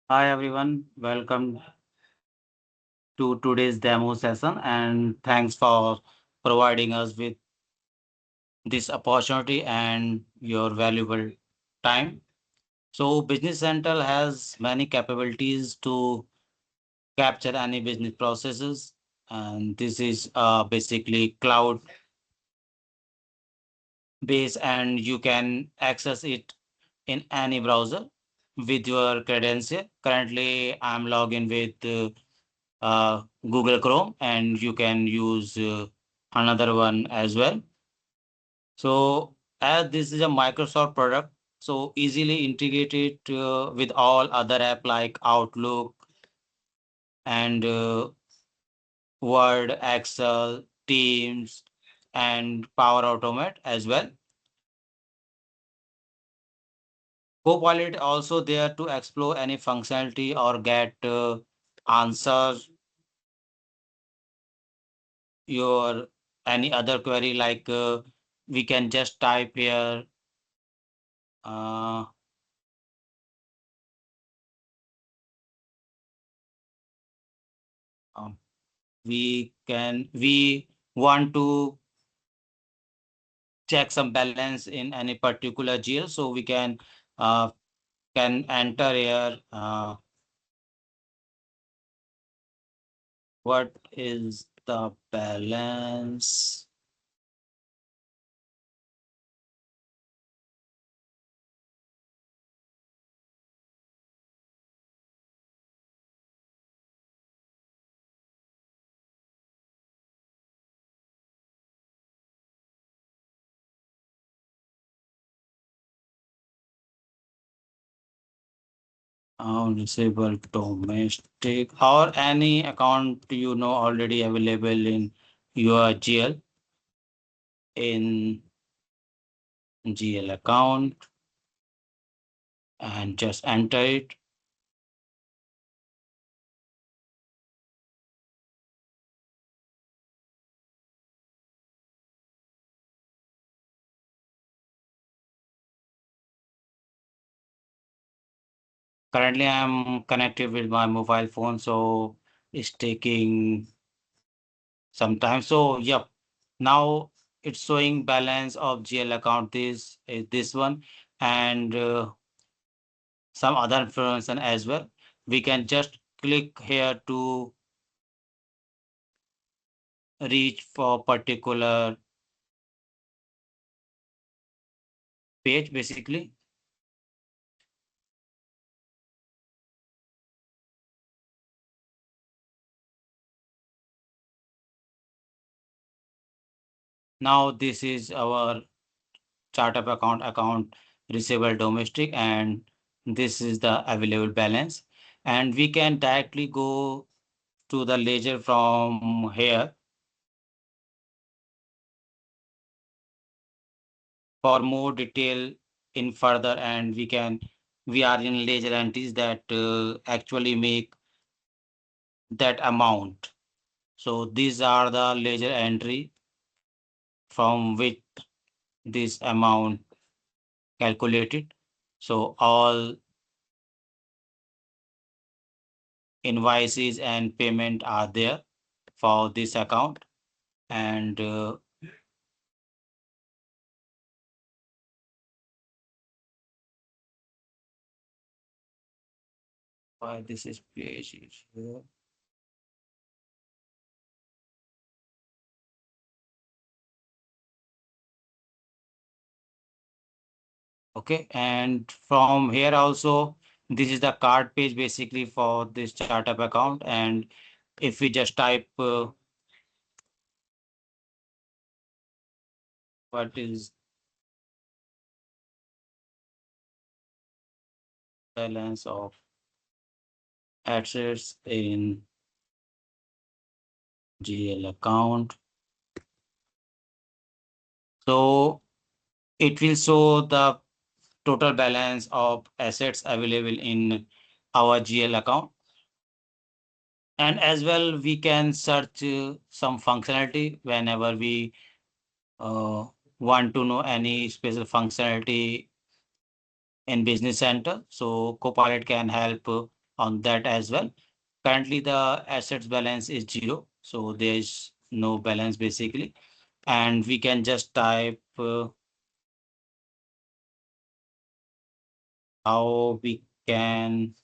Hi everyone, welcome to today's demo session and thanks for providing us with this opportunity and your valuable time. So Business Central has many capabilities to capture any business processes, and this is basically cloud based and you can access it in any browser with your credential. Currently I'm logged in with Google Chrome, and you can use another one as well. So, as this is a Microsoft product, so easily integrated with all other app like Outlook and Word, Excel, Teams, and Power Automate as well. Copilot also there to explore any functionality or get answers your any other query like we can just type here uh, um, we want to check some balance in any particular GL, so we uh, can enter here what is the balance. Disable domestic or any account already available in your in GL account and just enter it. Currently, I'm connected with my mobile phone, so it's taking some time. So, yep, now it's showing balance of GL account. This is this one, and some other information as well. We can just click here to reach for particular page, basically. Now, this is our startup account receivable domestic, and this is the available balance. And we can directly go to the ledger from here for more detail in further, and we are in ledger entities that actually make that amount. So these are the ledger entry from which this amount calculated. So all invoices and payment are there for this account, and why this is page is here. Okay, and from here also, this is the card page basically for this startup account. And if we just type what is balance of assets in GL account, so it will show the total balance of assets available in our GL account. And as well, we can search some functionality whenever we uh, want to know any special functionality in Business Center. So Copilot can help. on that as well. Currently, the assets balance is zero, so there is no balance basically. And we can just type how we can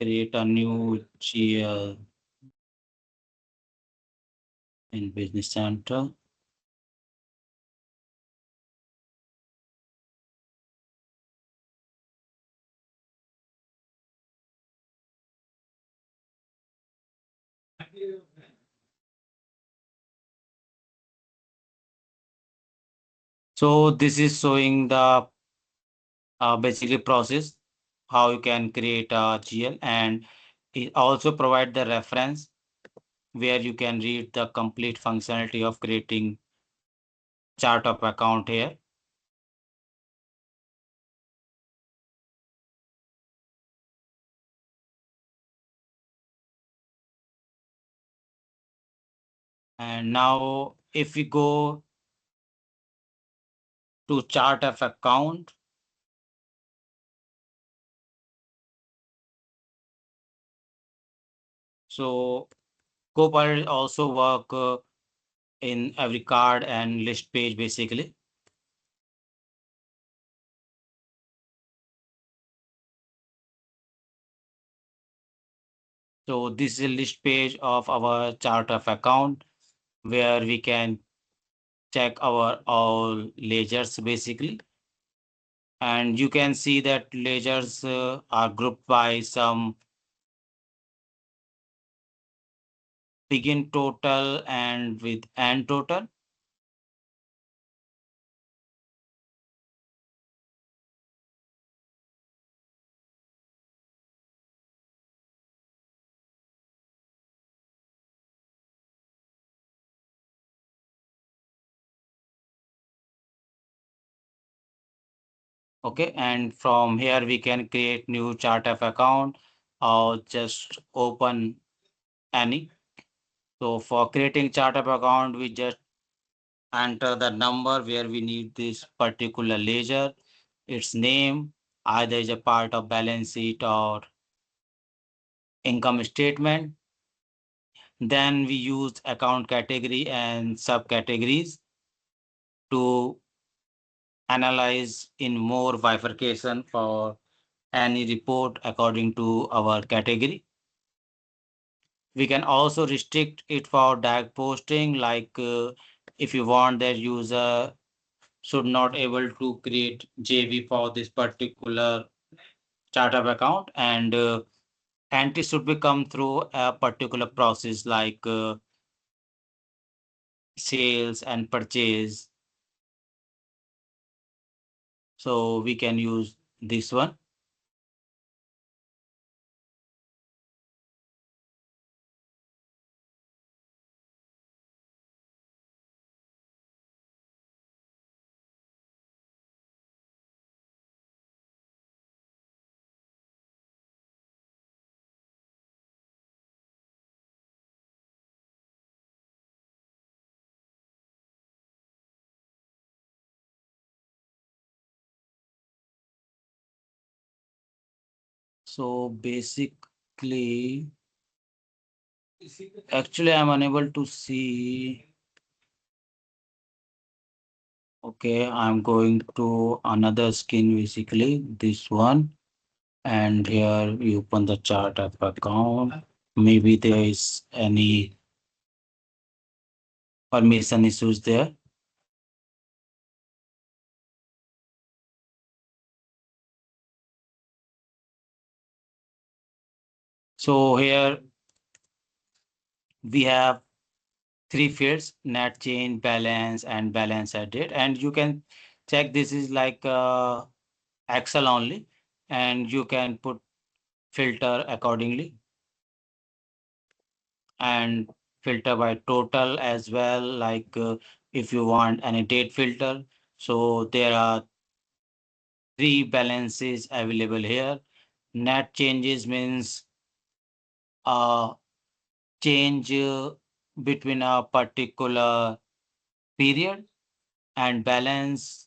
create a new GL in Business Center. So this is showing the basically process how you can create a GL, and it also provide the reference where you can read the complete functionality of creating chart of account here. And now if we go to chart of account, so Copilot also work in every card and list page basically. So this is a list page of our chart of account where we can check our all ledgers basically. And you can see that ledgers are grouped by some begin total and with end total. Okay, and from here we can create new chart of account or just open any. So for creating chart of account, we just enter the number where we need this particular ledger, its name, either is a part of balance sheet or income statement. Then we use account category and subcategories to analyze in more bifurcation for any report according to our category. We can also restrict it for direct posting, like if you want that user should not able to create JV for this particular chart of account, and entry should be come through a particular process like sales and purchase. So we can use this one. So basically, actually, I'm unable to see. Okay, I'm going to another skin basically, this one. And here you open the chart of account. Maybe there is any permission issues there. So here we have three fields: net change, balance, and balance added. And you can check this is like Excel only, and you can put filter accordingly and filter by total as well. Like if you want any date filter, so there are three balances available here. Net changes means change between a particular period, and balance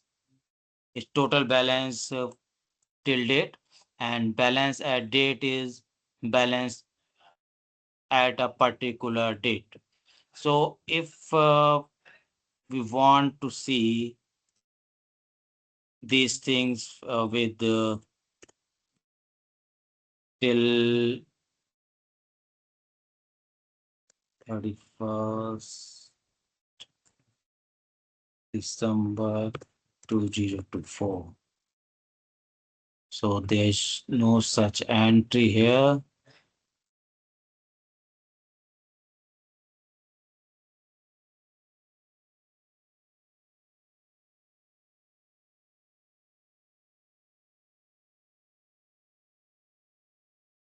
is total balance till date, and balance at date is balance at a particular date. So if we want to see these things with till 31st December 2024. So there's no such entry here.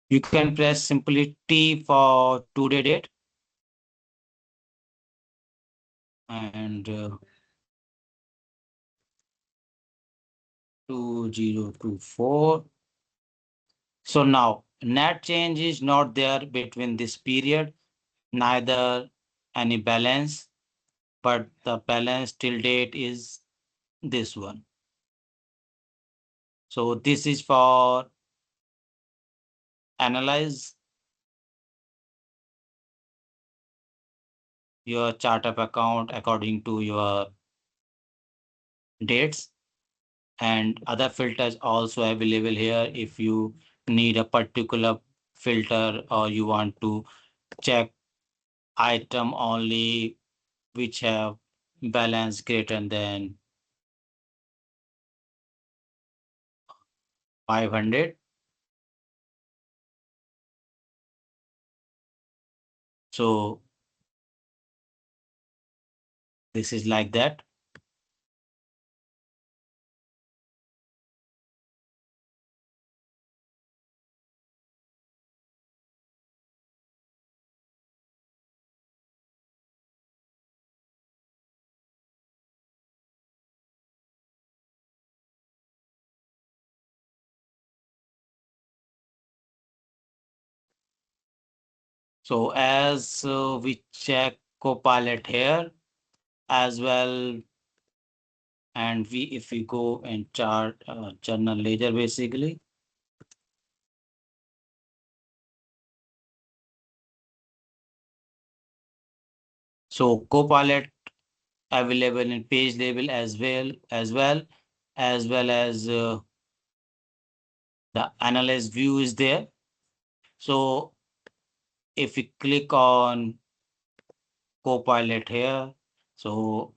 You can press simply T for today date and 2024. So now net change is not there between this period, neither any balance, but the balance till date is this one. So this is for analyze your chart of account according to your dates, and other filters also available here if you need a particular filter or you want to check item only which have balance greater than 500. So this is like that. So as we check Copilot here as well, and we if we go and chart journal ledger basically. So Copilot available in page label as well as the analyst view is there. So if we click on Copilot here, so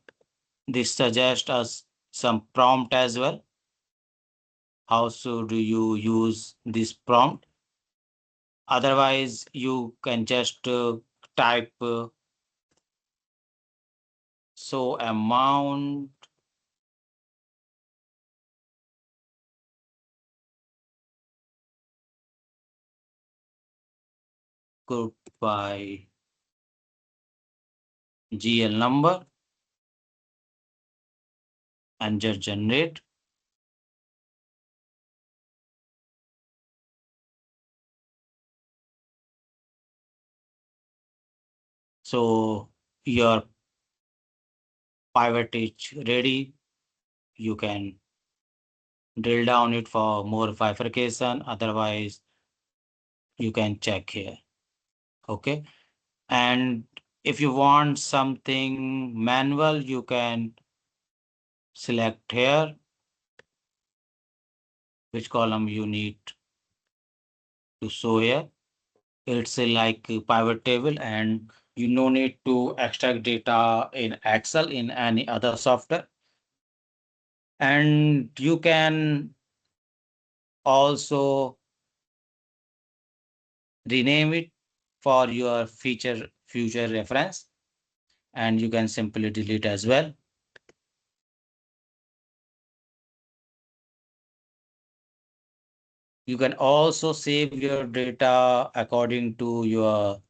this suggests us some prompt as well. How should you use this prompt? Otherwise, you can just type so amount group by GL number and just generate. So your pivot is ready. You can drill down it for more bifurcation. Otherwise, you can check here. Okay. And if you want something manual, you can select here which column you need to show here. It's like a pivot table, and you no need to extract data in Excel in any other software. And you can also rename it for your future reference, and you can simply delete as well. You can also save your data according to your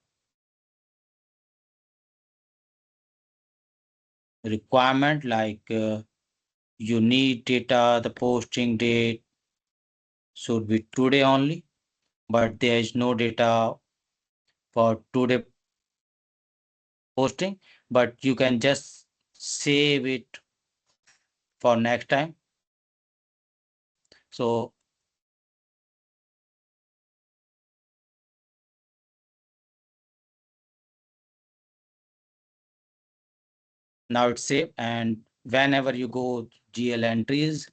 requirement, like you need data, the posting date should be today only, but there is no data for today posting, but you can just save it for next time. So now it's saved, and whenever you go GL entries,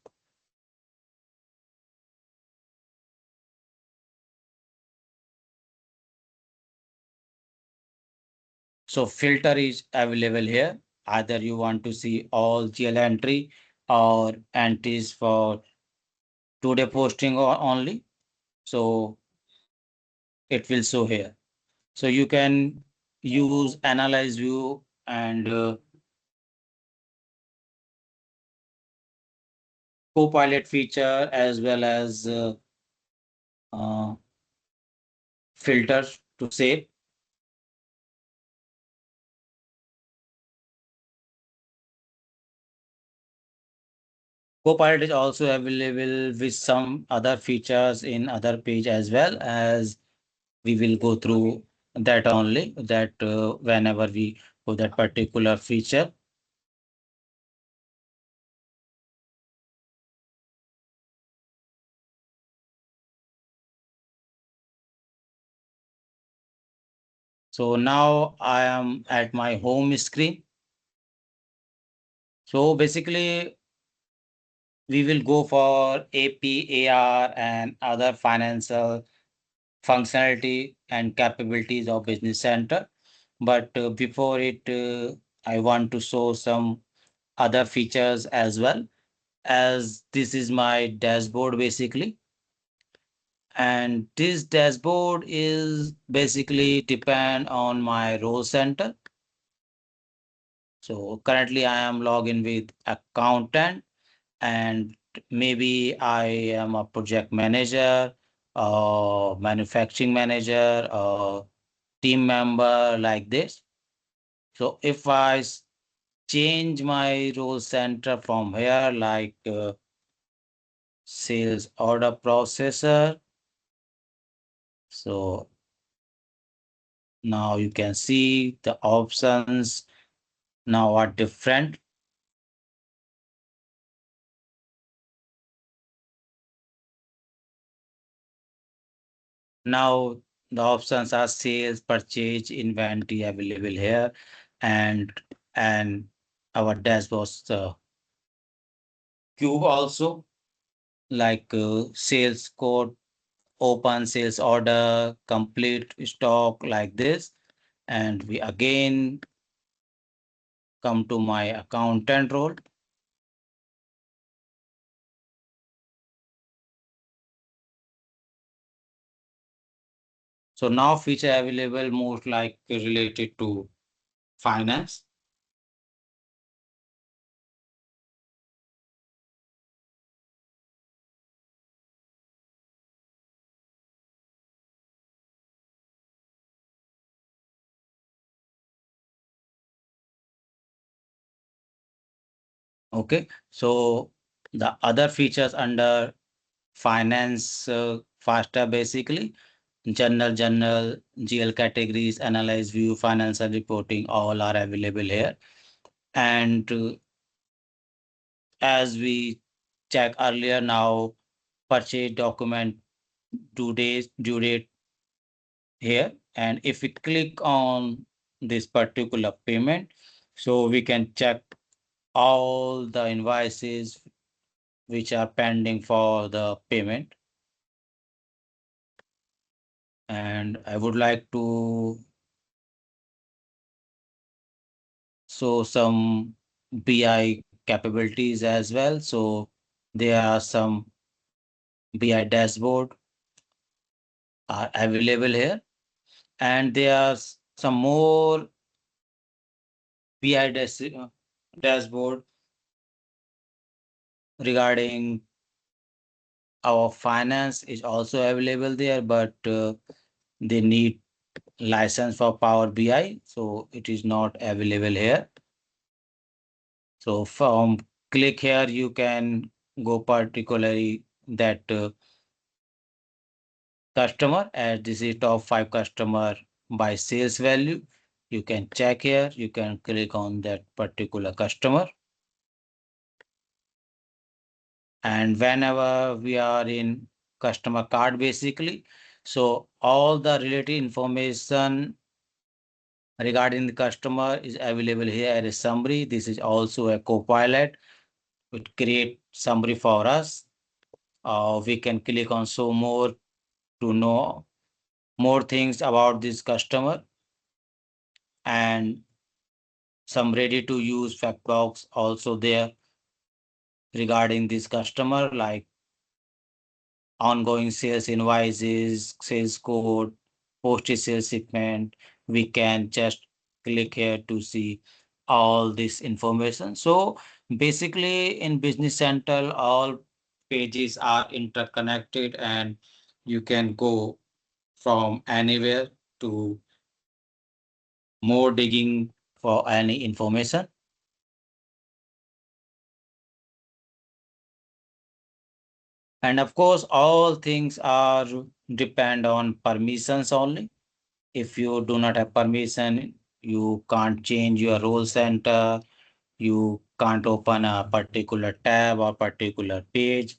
so filter is available here. Either you want to see all GL entry or entries for today posting or only. So it will show here. So you can use analyze view and Copilot feature as well as uh, filters to save. Copilot is also available with some other features in other page as well, as we will go through that only, that whenever we go that particular feature. So now I am at my home screen. So basically we will go for AP, AR and other financial functionality and capabilities of Business Center. But before it, I want to show some other features as well, as this is my dashboard basically. And this dashboard is basically depend on my role center. So currently I am logged with accountant, and maybe I am a project manager or manufacturing manager or team member like this. So if I change my role center from here, like sales order processor, so now you can see the options now are different. Now the options are sales, purchase, inventory available here, and and our dashboard cube also, like sales code, open sales order, complete stock like this. And we again come to my accountant role. So now feature available most like related to finance. Okay, so the other features under finance faster basically, general, GL categories, analyze view, financial reporting, all are available here. And as we check earlier, now purchase document due date here. And if we click on this particular payment, so we can check all the invoices which are pending for the payment. And I would like to show some BI capabilities as well. So there are some BI dashboard are available here, and there are some more BI dashboard regarding our finance is also available there, but they need license for Power BI, so it is not available here. So from click here, you can go particularly that customer, as this is top 5 customer by sales value. You can check here, you can click on that particular customer. And whenever we are in customer card basically, so all the related information regarding the customer is available here as a summary. This is also a copilot which create summary for us. We can click on show more to know more things about this customer, and some ready to use fact box also there regarding this customer, like ongoing sales invoices, sales code, posted sales shipment. We can just click here to see all this information. So basically in Business Central, all pages are interconnected and you can go from anywhere to more digging for any information. And of course, all things are depend on permissions only. If you do not have permission, you can't change your role center. You can't open a particular tab or particular page.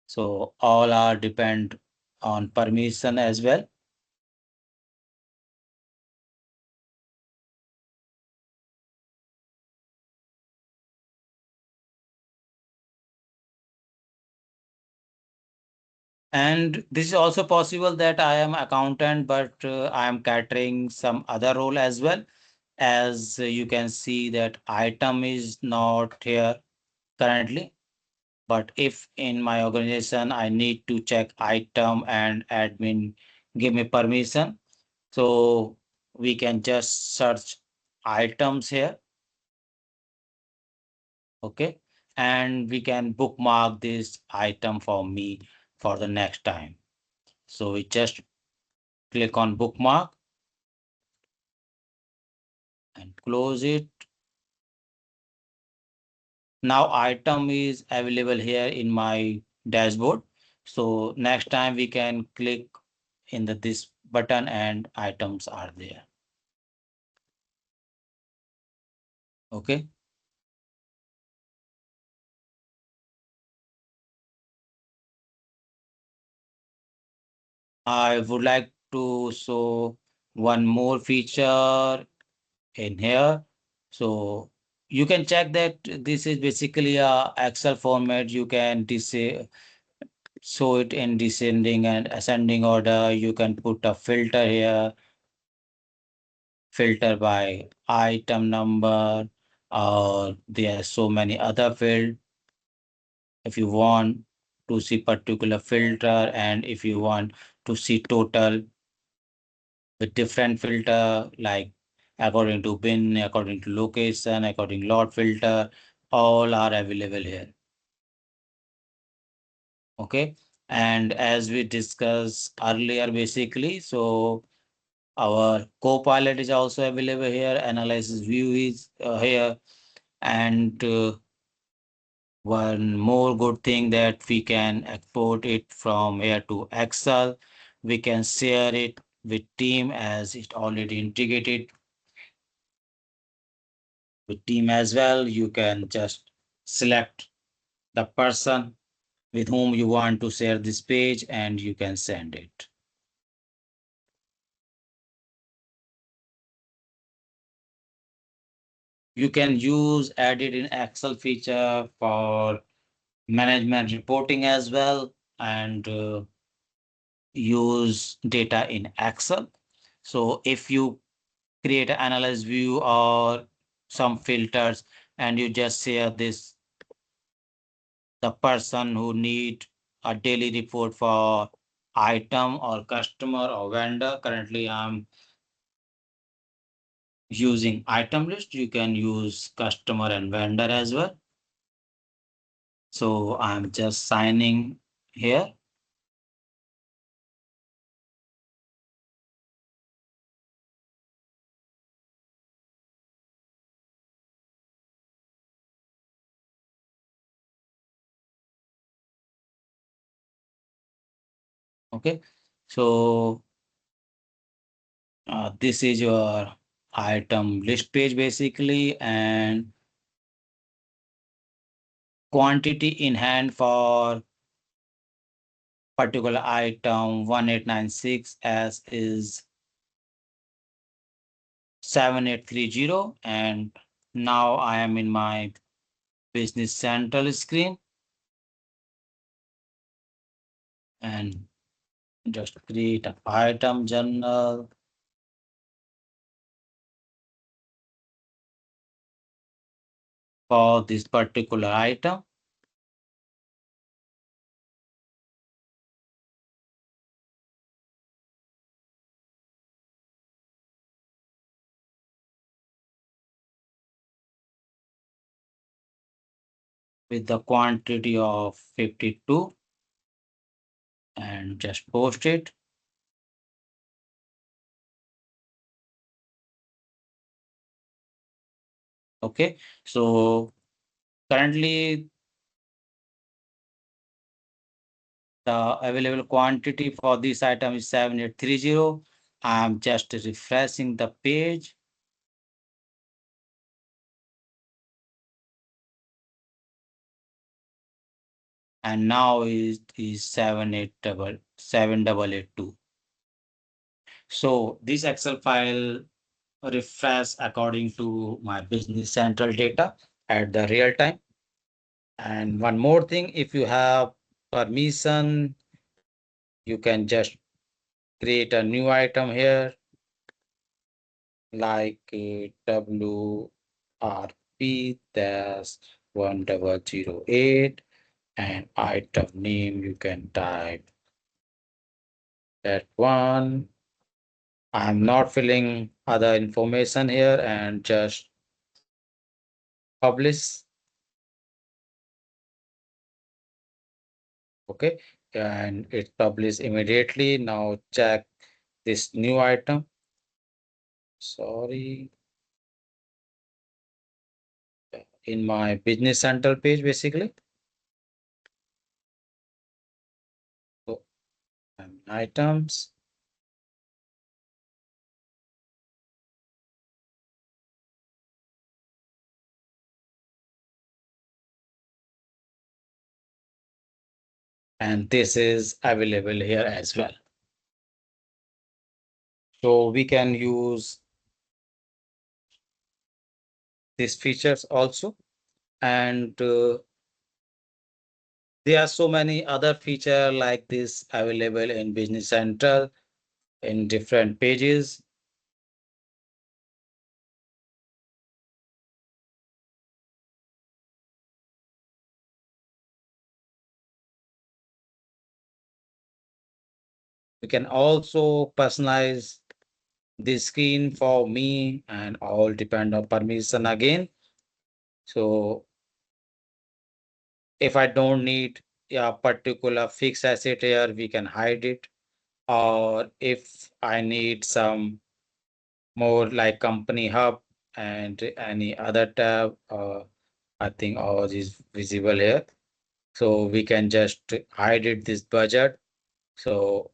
So all are depend on permission as well. And this is also possible that I am accountant, but I am catering some other role as well. As you can see that item is not here currently. But if in my organization I need to check item and admin give me permission, so we can just search items here, okay? And we can bookmark this item for me for the next time. So we just click on bookmark and close it. Now item is available here in my dashboard. So next time we can click in this button and items are there. Okay. I would like to show one more feature in here. So you can check that this is basically a Excel format. You can show it in descending and ascending order. You can put a filter here, filter by item number, or there are so many other fields. If you want to see particular filter and if you want to see total with different filter like according to bin, according to location, according lot filter, all are available here. Okay. And as we discussed earlier, basically, so our Copilot is also available here. Analysis view is here. And one more good thing that we can export it from here to Excel. We can share it with team as it already integrated with team as well. You can just select the person with whom you want to share this page and you can send it. You can use edit in Excel feature for management reporting as well, and use data in Excel. So if you create an analyze view or some filters and you just share this, the person who need a daily report for item or customer or vendor. Currently, I'm using item list. You can use customer and vendor as well. So I'm just signing here. Okay. So this is your item list page basically, and quantity in hand for particular item 1896 as is 7830, and now I am in my business central screen and just create an item journal for this particular item. With the quantity of 52 and just post it. Okay, so currently the available quantity for this item is 7830. I'm just refreshing the page. And now it is 787782. So this Excel file refresh according to my business central data at the real time. And one more thing, if you have permission, you can just create a new item here like WRP-1008, and item name you can type that one. I'm not filling other information here and just publish. Okay, and it published immediately. Now check this new item. Sorry, in my business central page basically. So items. And this is available here as well. So we can use these features also. And there are so many other features like this available in Business Central in different pages. We can also personalize this screen for me, and all depend on permission again. So if I don't need a particular fixed asset here, we can hide it. Or if I need some more like company hub and any other tab, I think all is visible here. So we can just hide it this budget. So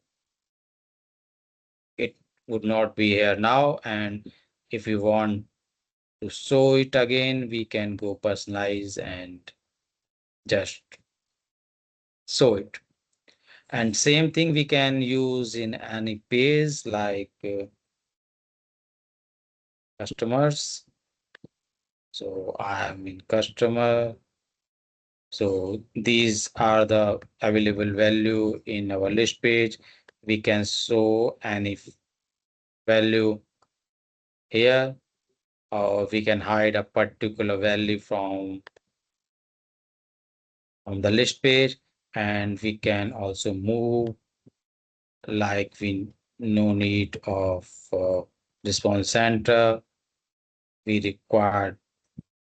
it would not be here now. And if we want to show it again, we can go personalize and just show it. And same thing we can use in any page like customers. So I am in customer. So these are the available value in our list page. We can show any value here, or we can hide a particular value from the list page, and we can also move like we no need of response center. We require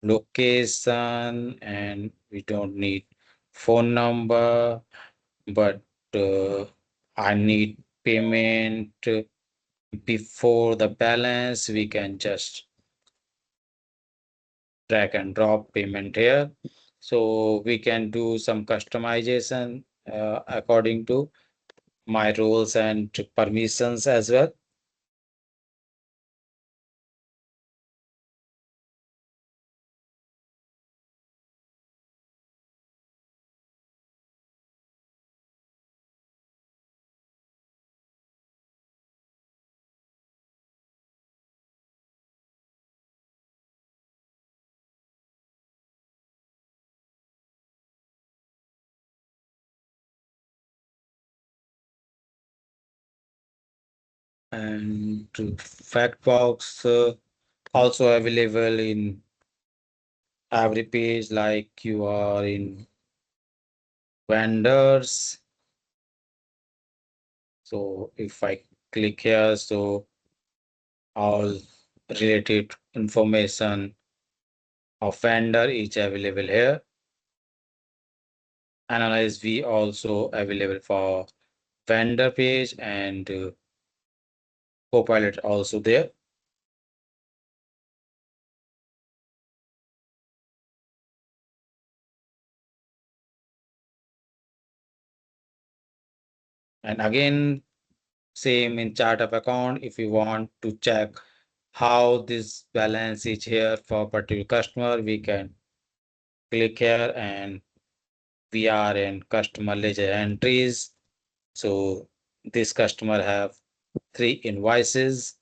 location and we don't need phone number, but I need payment before the balance. We can just drag and drop payment here. So we can do some customization according to my roles and permissions as well. And fact box also available in every page, like you are in vendors. So if I click here, so all related information of vendor is available here. Analyze we also available for vendor page, and Copilot also there. And again, same in chart of account. If you want to check how this balance is here for particular customer, we can click here, and we are in customer ledger entries. So this customer have 3 invoices,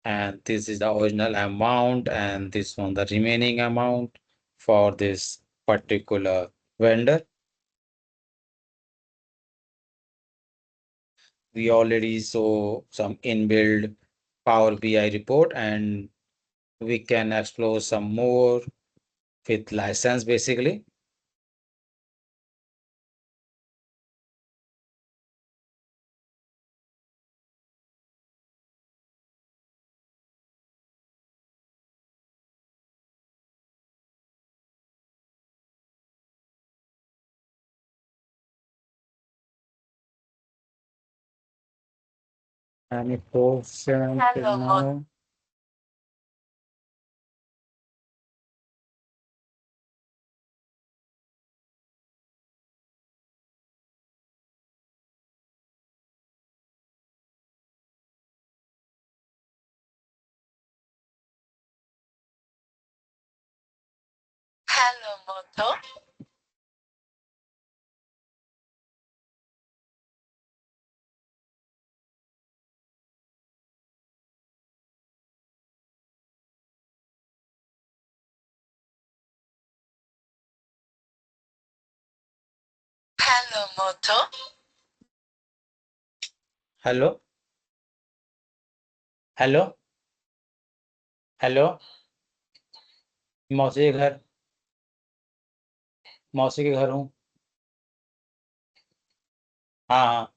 and this is the original amount, and this one the remaining amount for this particular vendor. We already saw some inbuilt Power BI report, and we can explore some more with license basically. Any question till now? Hello, Moto. Hello, Moto. Hello hello hello मौसी के घर, मौसी के घर हूँ। हाँ हाँ।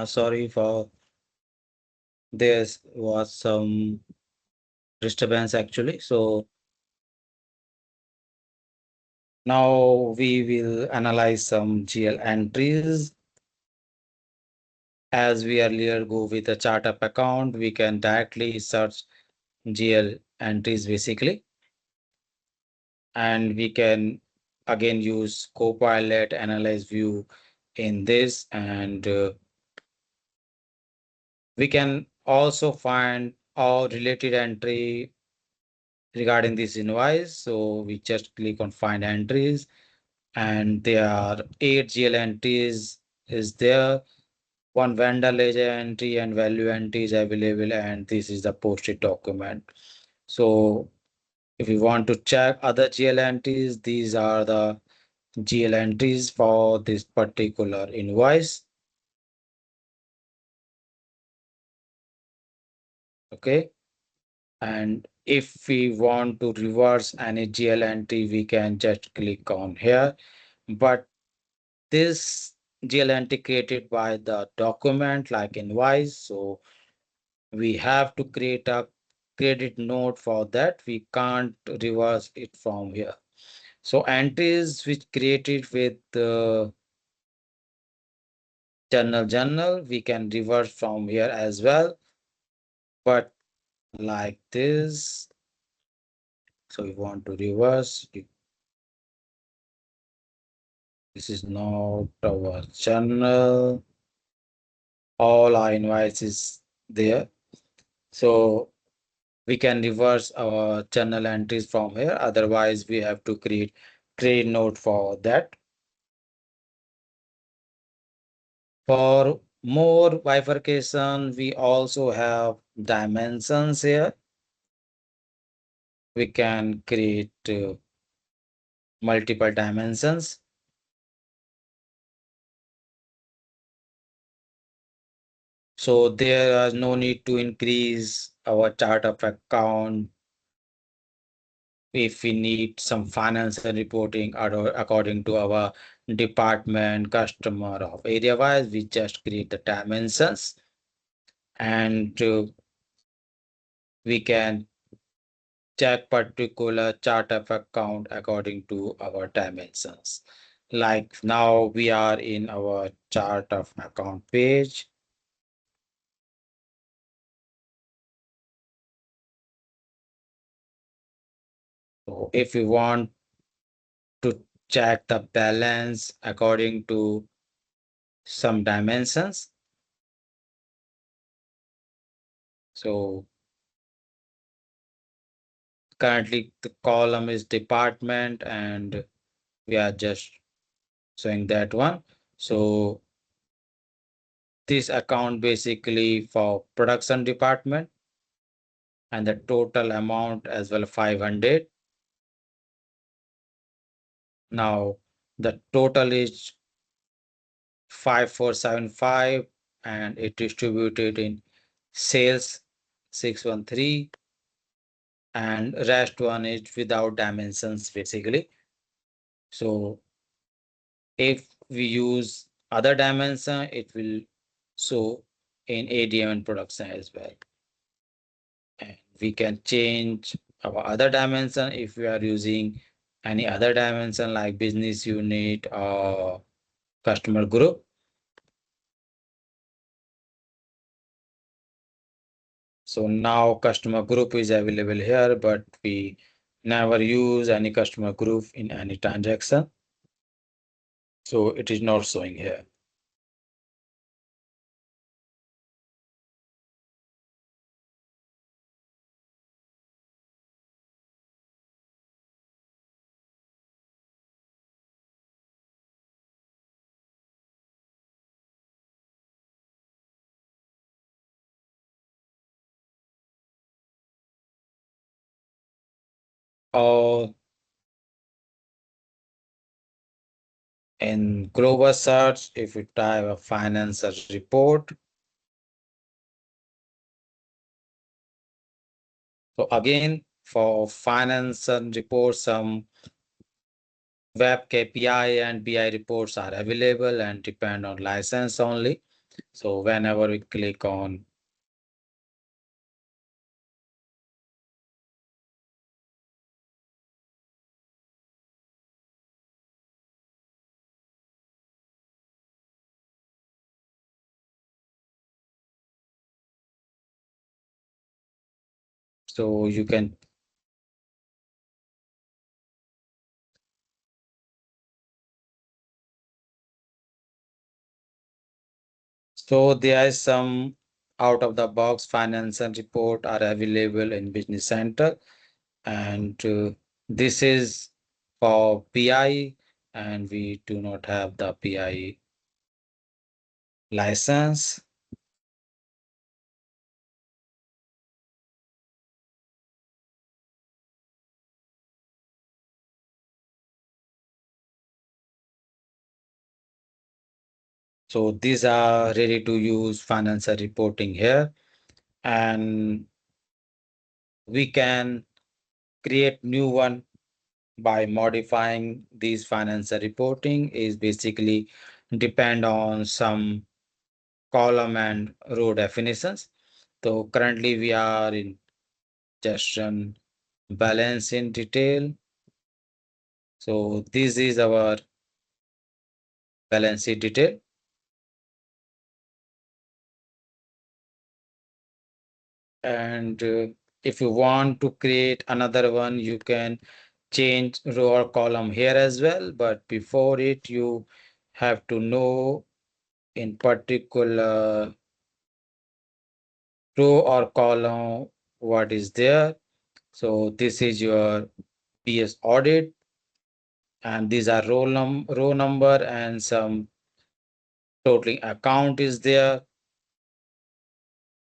Sorry for there was some disturbance actually. So now we will analyze some GL entries. As we earlier go with the chart of account, we can directly search GL entries basically, and we can again use Copilot Analyze View in this, and we can also find all related entry regarding this invoice. So we just click on find entries, and there are 8 GL entries is there. One vendor ledger entry and value entry is available, and this is the posted document. So if you want to check other GL entries, these are the GL entries for this particular invoice. Okay. And if we want to reverse any GL entry, we can just click on here. But this GL entry created by the document like invoice. So we have to create a credit note for that. We can't reverse it from here. So entries which created with the journal, we can reverse from here as well. But like this, So we want to reverse. This is not our channel. All our invoices there. So we can reverse our journal entries from here. Otherwise, we have to create trade note for that. For more bifurcation, we also have dimensions here. We can create multiple dimensions. So there is no need to increase our chart of account if we need some financial reporting according to our department, customer of area wise, we just create the dimensions and we can check particular chart of account according to our dimensions. Like now we are in our chart of account page. So if we want to check the balance according to some dimensions, so currently the column is department and we are just showing that one. So this account basically for production department and the total amount as well 500. Now the total is 5475 and it distributed in sales 613 and rest one is without dimensions basically. So if we use other dimension, it will show in ADM and production as well. And we can change our other dimension if we are using any other dimension like business unit or customer group. So now customer group is available here, but we never use any customer group in any transaction. So it is not showing here. Or in global search, if you type a financial report, so again for financial reports, some web KPI and BI reports are available and depend on license only. So whenever we click on so you can so there is some out of the box financial report are available in Business Center and this is for PI and we do not have the PI license. So these are ready to use financial reporting here and we can create new one by modifying these financial reporting is basically depend on some column and row definitions. So currently we are in just run balance in detail. So this is our balance sheet detail. And if you want to create another one, you can change row or column here as well. But before it, you have to know in particular row or column what is there. So this is your PS audit, and these are row number and some totaling account is there,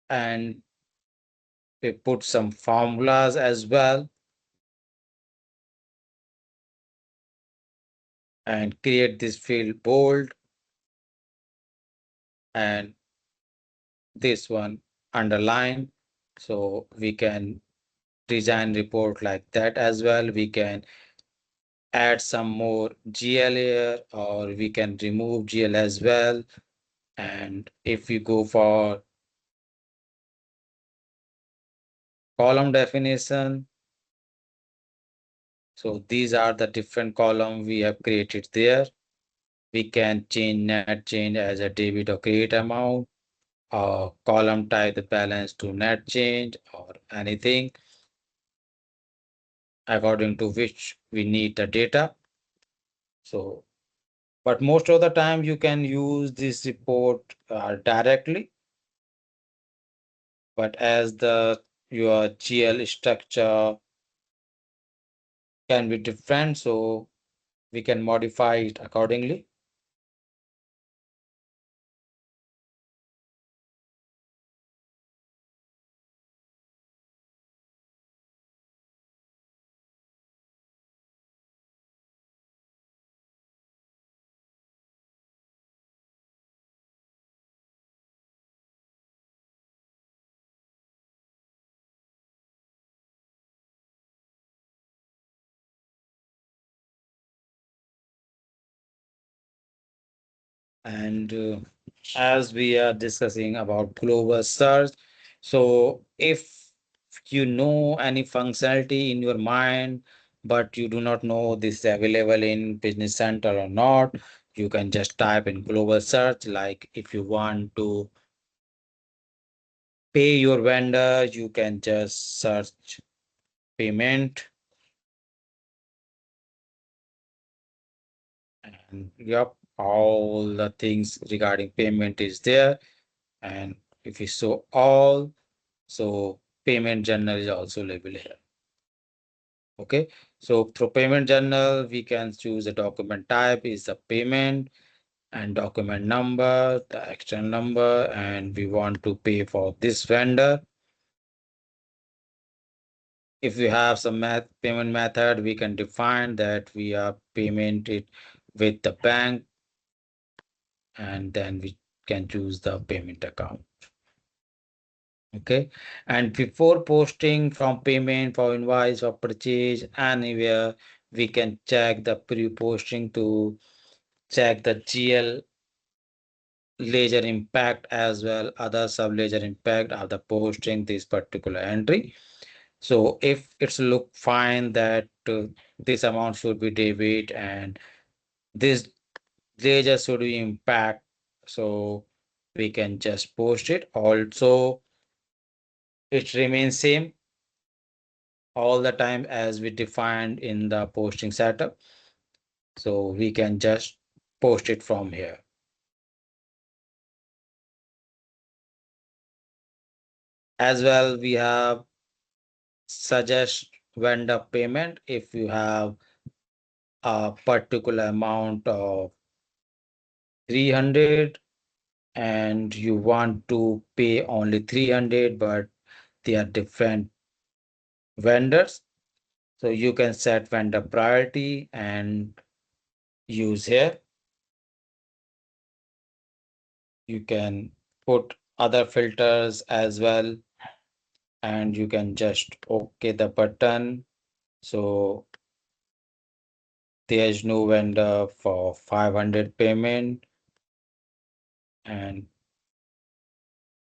and we put some formulas as well and create this field bold and this one underline. So we can design report like that as well. We can add some more GL here, or we can remove GL as well. And if we go for column definition, so these are the different column we have created there. We can change net change as a debit or credit amount, or column type the balance to net change or anything according to which we need the data. So, but most of the time you can use this report directly, but as the your GL structure can be different, so we can modify it accordingly. And as we are discussing about global search, so if you know any functionality in your mind, but you do not know this is available in Business Center or not, you can just type in global search. Like if you want to pay your vendor, you can just search payment. And yep, all the things regarding payment is there. And if you show all, so payment journal is also labeled here. Okay, so through payment journal, we can choose the document type is the payment and document number, the external number, and we want to pay for this vendor. If we have some payment method, we can define that we are payment it with the bank, and then we can choose the payment account. Okay, and before posting from payment for invoice or purchase anywhere, we can check the pre-posting to check the GL ledger impact as well, other sub ledger impact of the posting this particular entry. So if it's look fine that this amount should be debit and this ledger should be impact, so we can just post it. Also, it remains same all the time as we defined in the posting setup. So we can just post it from here. As well, we have suggest vendor payment if you have a particular amount of 300 and you want to pay only 300, but they are different vendors. So you can set vendor priority and use here. You can put other filters as well, and you can just OK the button. So there's no vendor for 500 payment. And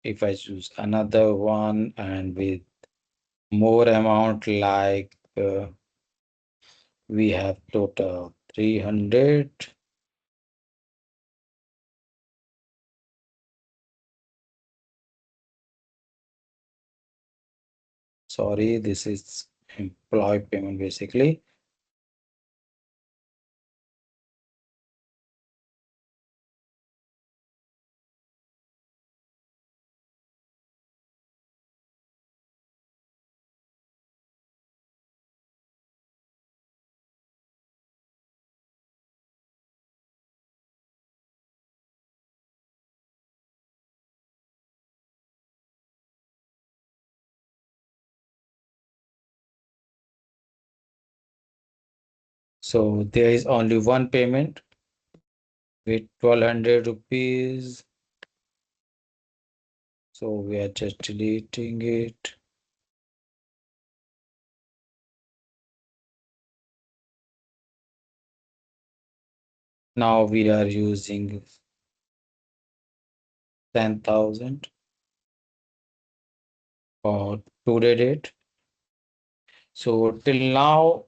if I choose another one and with more amount, like we have total 300. Sorry, this is employee payment basically. So there is only one payment with 1200 rupees. So we are just deleting it. Now we are using 10,000 for today date. So till now,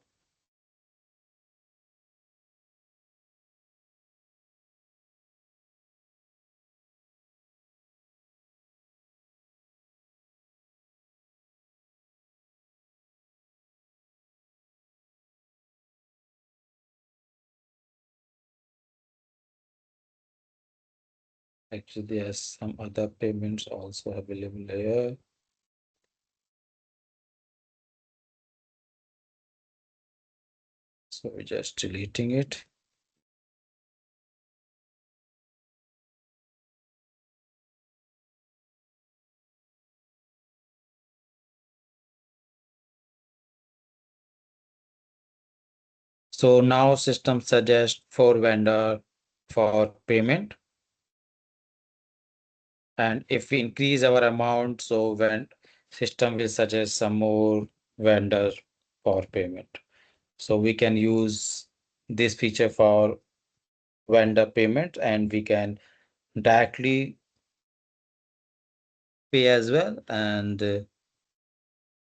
actually there's some other payments also available here. So we're just deleting it. So now system suggests for vendor for payment. And if we increase our amount, so when system will suggest some more vendor for payment. So we can use this feature for vendor payment and we can directly pay as well. And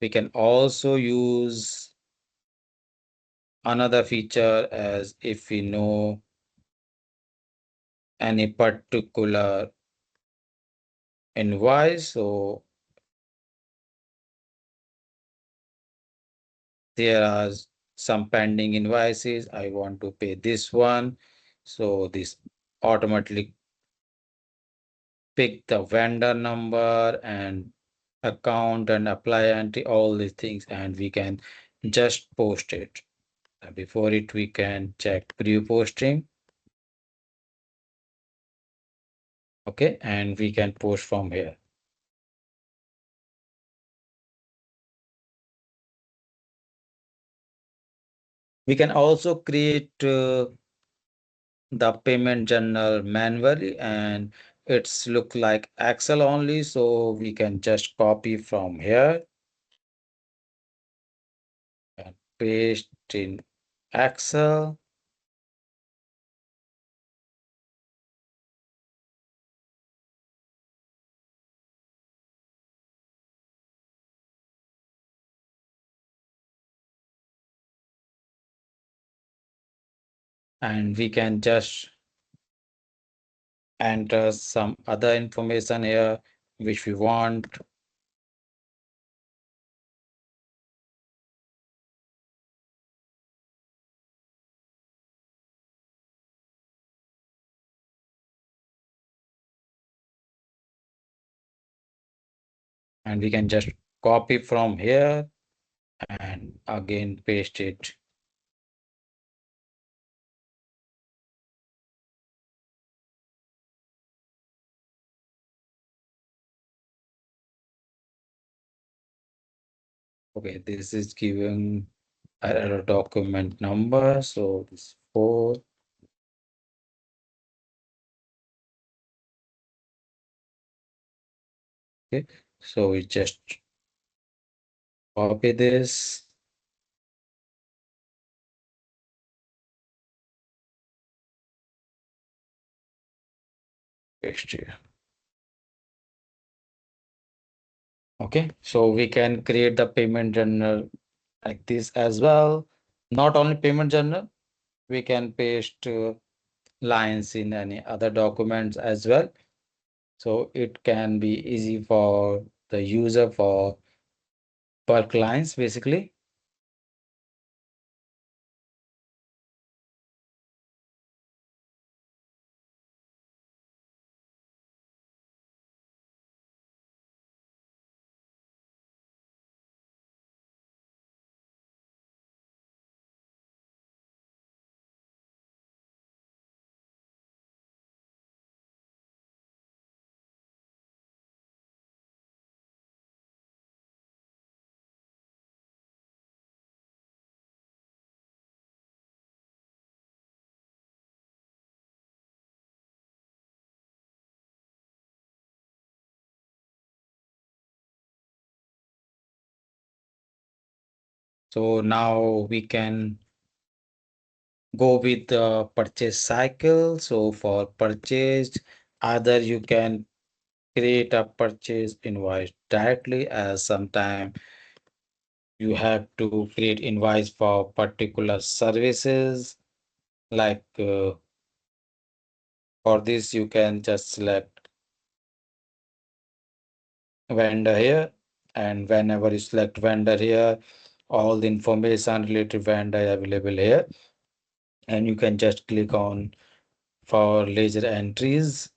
we can also use another feature as if we know any particular invoice. So there are some pending invoices. I want to pay this one. So this automatically pick the vendor number and account and apply and all these things, and we can just post it. Before it, we can check pre-posting. Okay, and we can post from here. We can also create the payment journal manually, and it's look like Excel only, so we can just copy from here and paste in Excel. And we can just enter some other information here which we want. And we can just copy from here and again paste it. Okay, this is given a document number. So this 4. Okay, so we just copy this. Paste here. Okay, so we can create the payment journal like this as well. Not only payment journal, we can paste lines in any other documents as well. So it can be easy for the user for per clients basically. So now we can go with the purchase cycle. So for purchase, either you can create a purchase invoice directly, as sometime you have to create invoice for particular services. Like for this, you can just select vendor here, and whenever you select vendor here, all the information related vendor available here, and you can just click on for ledger entries,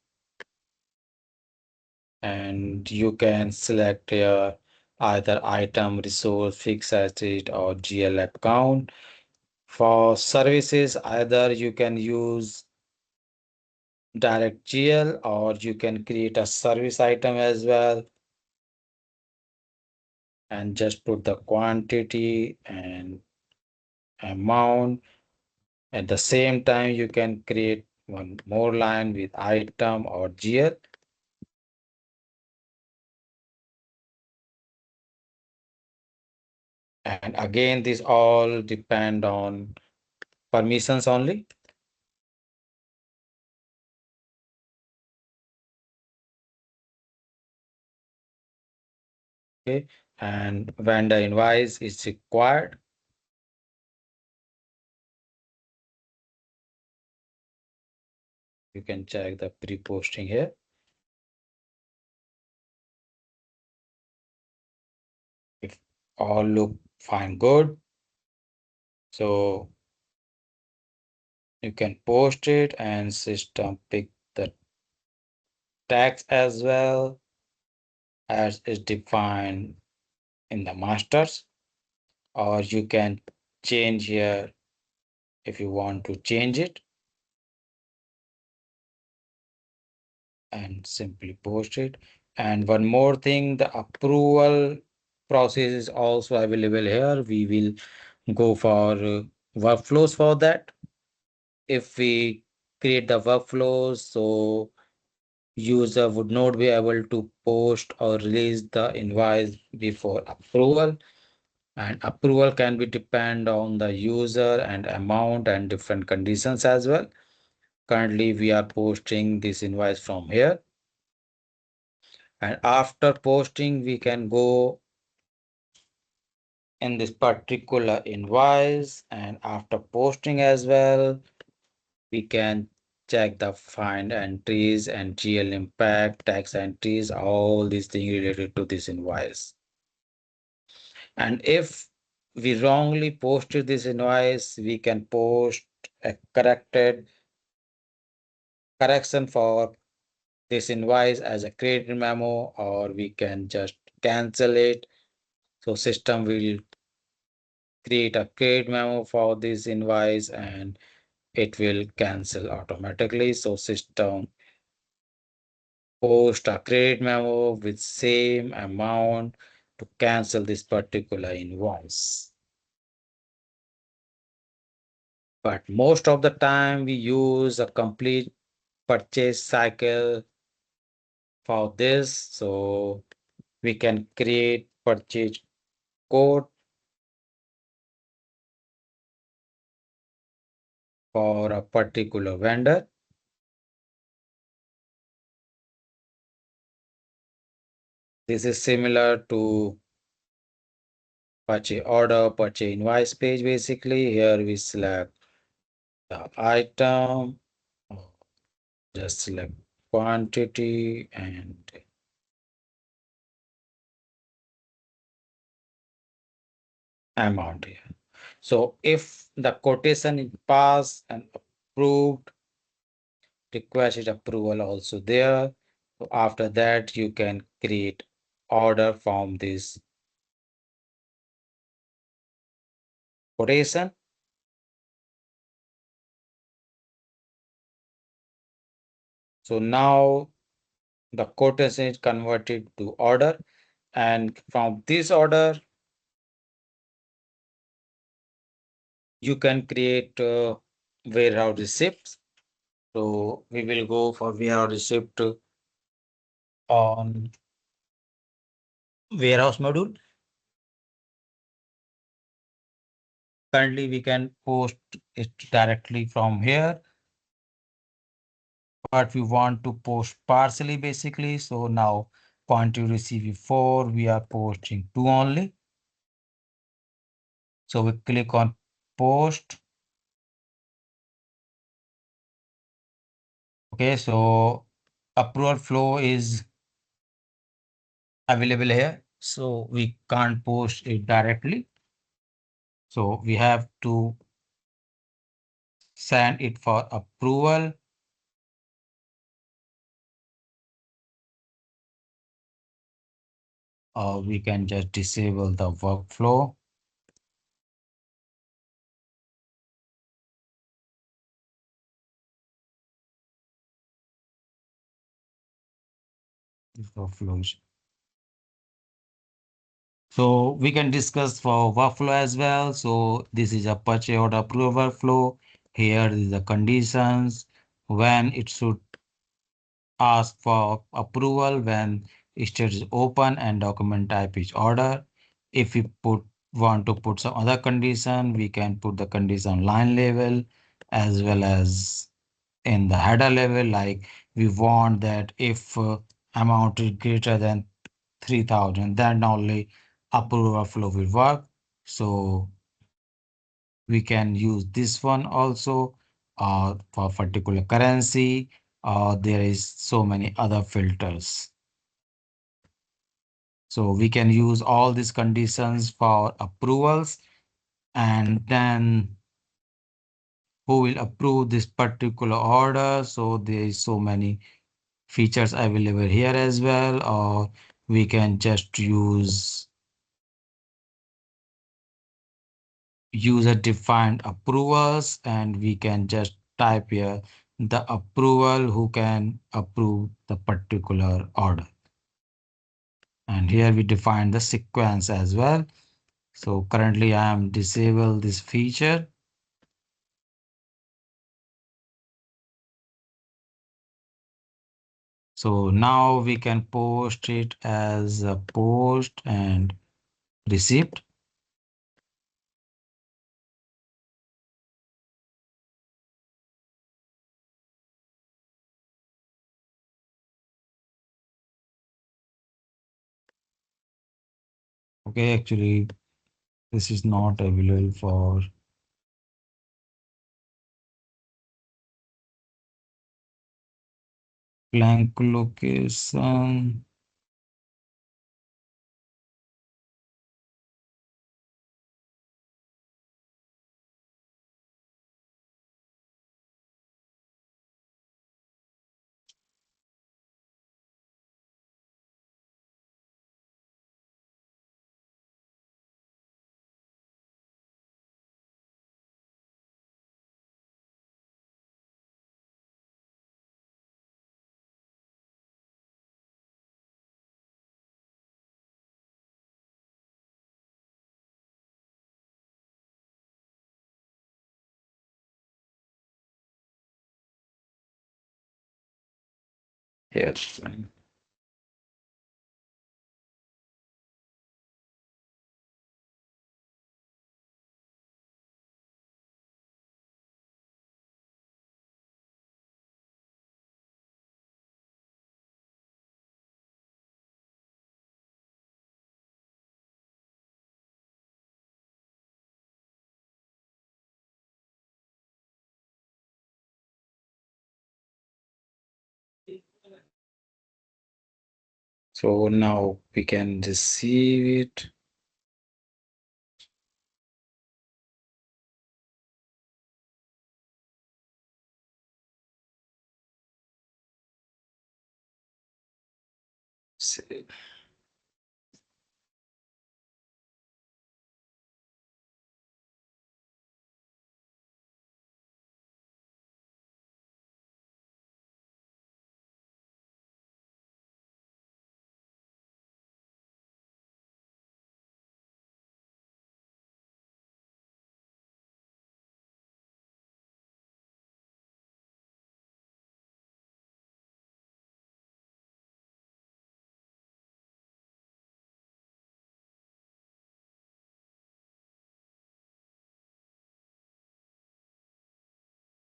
and you can select here either item, resource, fixed asset, or GL account. For services, either you can use direct GL, or you can create a service item as well and just put the quantity and amount. At the same time, you can create one more line with item or GL. And again, this all depend on permissions only. Okay. And vendor invoice is required. You can check the pre-posting here. If all look fine, good. So you can post it and system pick the tax as well as is defined in the masters, or you can change here if you want to change it and simply post it. And one more thing, the approval process is also available here. We will go for workflows for that. If we create the workflows, so user would not be able to post or release the invoice before approval. And approval can be depend on the user and amount and different conditions as well. Currently, we are posting this invoice from here. And after posting, we can go in this particular invoice, and after posting as well, we can check the find entries and GL impact, tax entries, all these things related to this invoice. And if we wrongly posted this invoice, we can post a corrected correction for this invoice as a credit memo, or we can just cancel it. So system will create a credit memo for this invoice and it will cancel automatically. So system post a credit memo with same amount to cancel this particular invoice. But most of the time we use a complete purchase cycle for this. So we can create purchase code for a particular vendor. This is similar to purchase order, purchase invoice page. Basically, here we select the item, just select quantity and amount here. So if the quotation is passed and approved, requested approval also there. So after that, you can create order from this quotation. So now the quotation is converted to order, and from this order, you can create warehouse receipts. So we will go for warehouse receipt on warehouse module. Currently, we can post it directly from here, but we want to post partially basically. So now point to receive 4, we are posting 2 only. So we click on post. Okay, so approval flow is available here. So we can't post it directly. So we have to send it for approval. Or we can just disable the workflow. Workflows. So we can discuss for workflow as well. So this is a purchase order approval flow. Here is the conditions when it should ask for approval, when state is open and document type is order. If we want to put some other condition, we can put the condition line level as well as in the header level. Like we want that if amount is greater than 3,000, then only approval flow will work. So we can use this one also for particular currency. There is so many other filters. So we can use all these conditions for approvals, and then who will approve this particular order. So there is so many features available here as well, or we can just use user defined approvals, and we can just type here the approval who can approve the particular order. And here we define the sequence as well. So currently I am disable this feature. So now we can post it as a post and receipt. Okay, actually this is not available for blank location. Yes. So now we can receive it. Say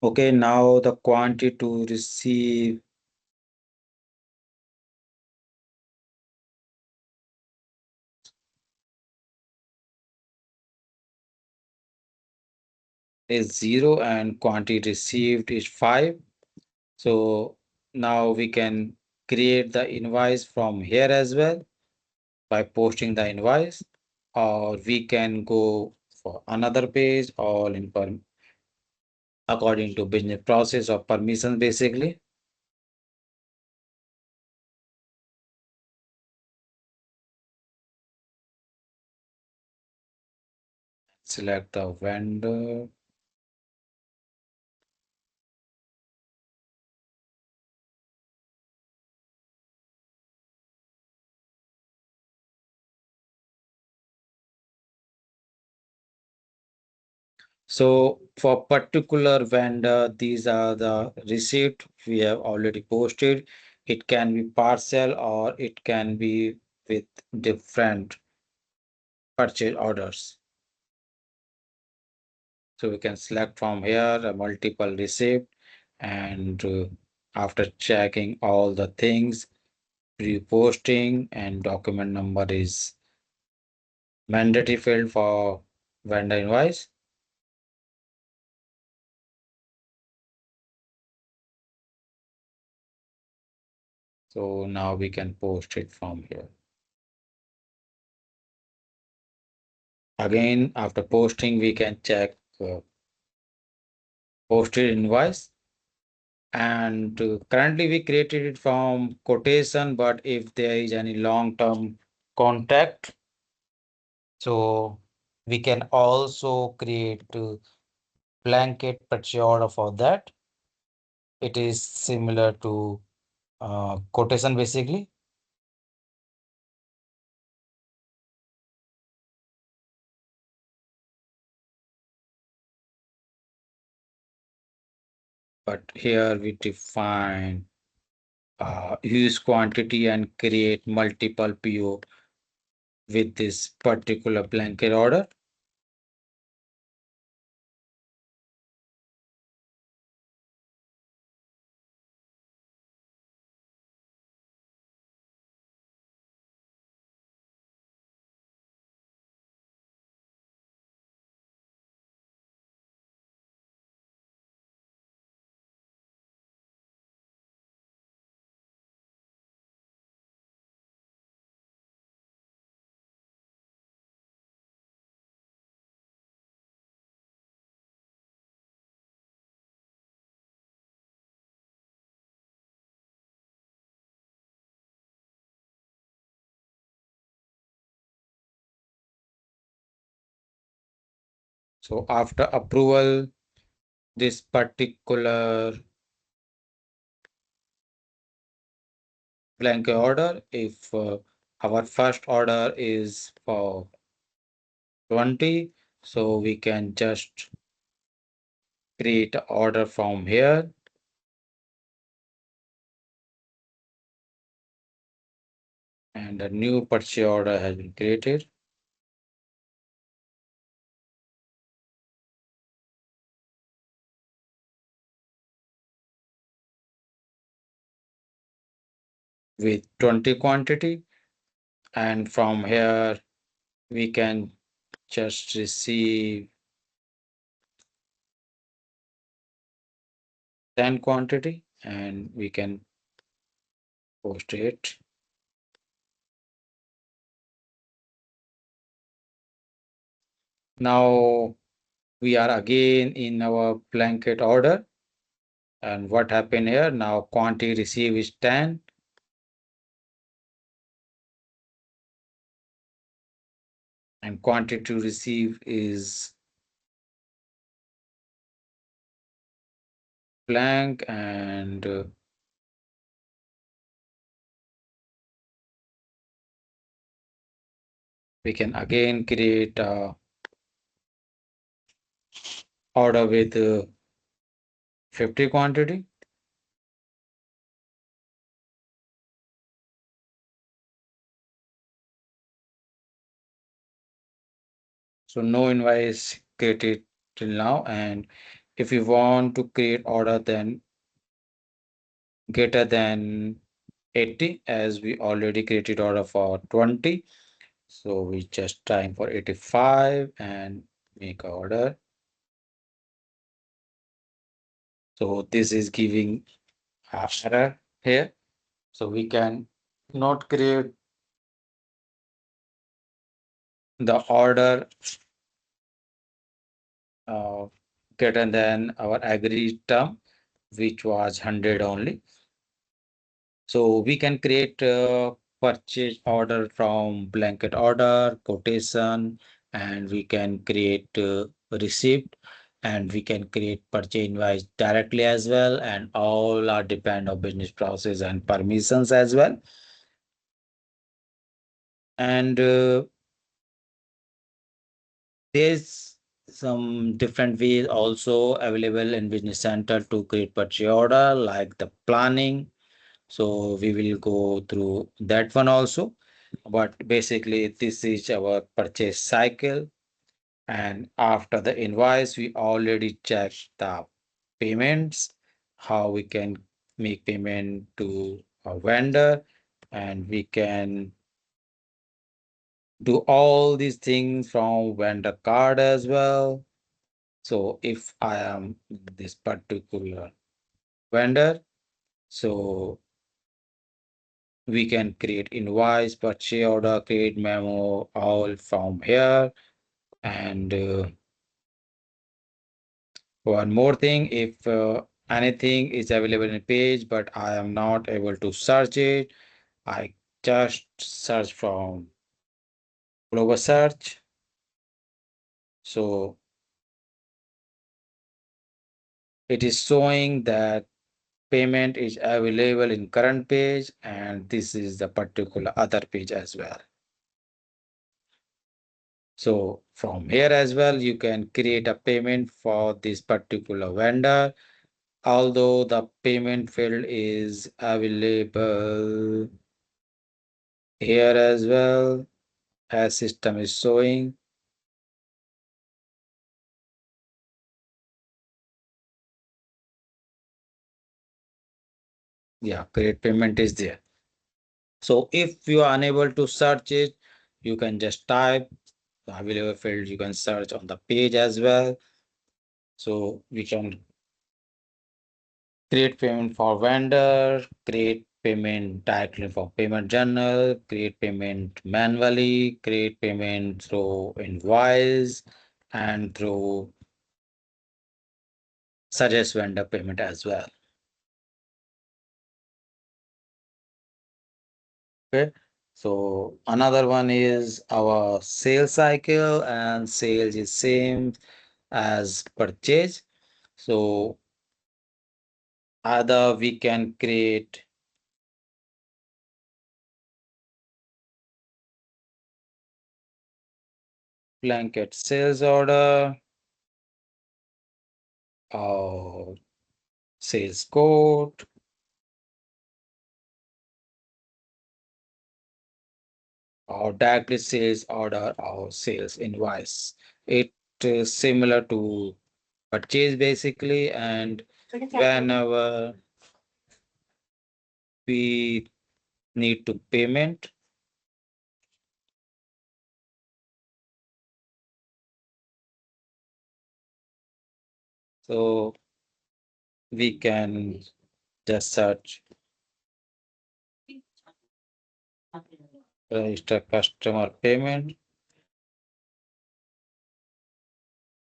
okay, now the quantity to receive is 0 and quantity received is 5. So now we can create the invoice from here as well by posting the invoice, or we can go for another page all in according to business process or permissions basically. Select the vendor. So for particular vendor, these are the receipt we have already posted. It can be parcel or it can be with different purchase orders. So we can select from here a multiple receipt and after checking all the things, pre-posting and document number is mandatory field for vendor invoice. So now we can post it from here. Again, after posting, we can check posted invoice. And currently we created it from quotation, but if there is any long-term contact, so we can also create blanket purchase order for that. It is similar to quotation basically. But here we define use quantity and create multiple PO with this particular blanket order. So after approval, this particular blanket order, if our first order is for 20, so we can just create a order from here and a new purchase order has been created with 20 quantity, and from here we can just receive 10 quantity and we can post it. Now we are again in our blanket order, and what happened here now, quantity received is 10 and quantity to receive is blank, and we can again create a order with 50 quantity. So no invoice created till now. And if you want to create order then greater than 80, as we already created order for 20. So we just time for 85 and make a order. So this is giving a error here. So we can not create the order uh, greater than our agreed term, which was 100 only. So we can create a purchase order from blanket order, quotation, and we can create receipt, and we can create purchase invoice directly as well. And all are depend on business process and permissions as well. And there's some different ways also available in business center to create purchase order, like the planning. So we will go through that one also. But basically, this is our purchase cycle. And after the invoice, we already checked the payments, how we can make payment to a vendor, and we can do all these things from vendor card as well. So if I am this particular vendor, so we can create invoice, purchase order, create memo, all from here. And one more thing, if anything is available in a page, but I am not able to search it, I just search from global search. So it is showing that payment is available in current page, and this is the particular other page as well. So from here as well, you can create a payment for this particular vendor, although the payment field is available here as well, as system is showing. Yeah, create payment is there. So if you are unable to search it, you can just type the available field. You can search on the page as well. So we can create payment for vendor, create payment directly for payment journal, create payment manually, create payment through invoice, and through suggest vendor payment as well. Okay. So another one is our sales cycle, and sales is same as purchase. So either we can create blanket sales order or sales quote or directly sales order or sales invoice. It is similar to purchase basically, and whenever we need to payment, so we can just search register customer payment.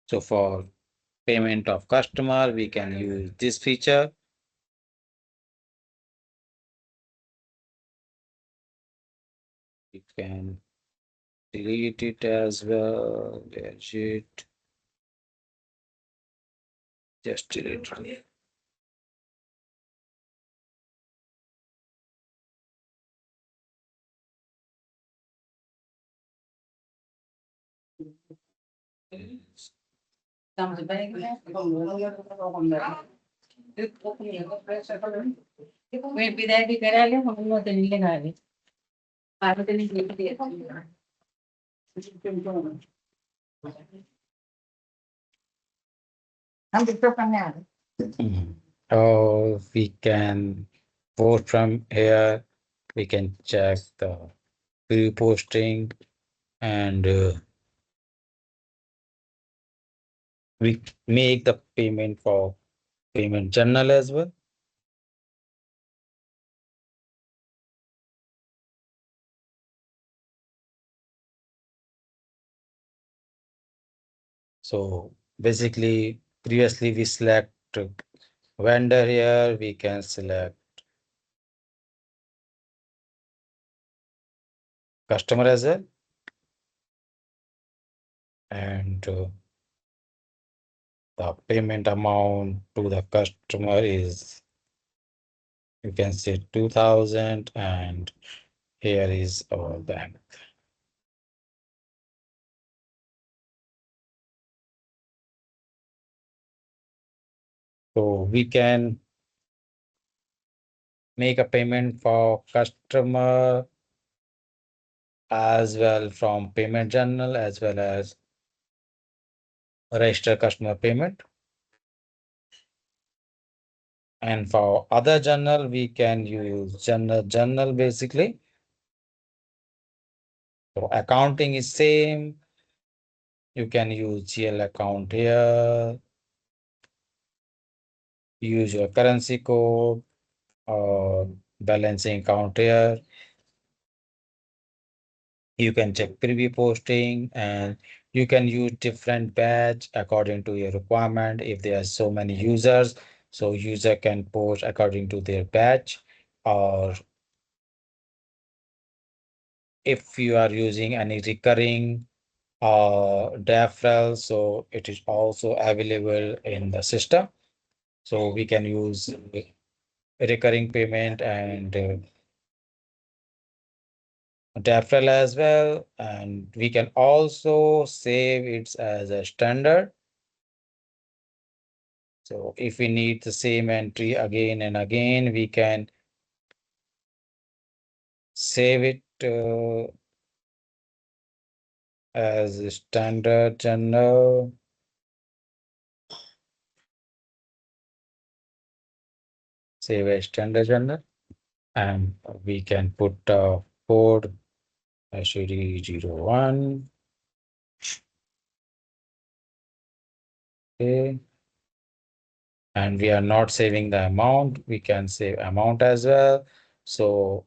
So for payment of customer, we can use this feature. We can delete it as well. Where's it? Just delete it. We can vote from here. We can check the pre-posting and we make the payment for payment journal as well. So basically, previously we select vendor here, we can select customer as well. And the payment amount to the customer is, you can say 2000, and here is our bank. So we can make a payment for customer as well from payment journal as well as register customer payment. And for other journal, we can use journal basically. So accounting is same. You can use GL account here. Use your currency code or balancing account here. You can check preview posting and you can use different batch according to your requirement. If there are so many users, so user can post according to their batch, or if you are using any recurring deferral, so it is also available in the system. So we can use recurring payment and deferral as well, and we can also save it as a standard. So if we need the same entry again and again, we can save it as a standard journal. Save as standard journal, and we can put code SUD01. Okay. And we are not saving the amount. We can save amount as well. So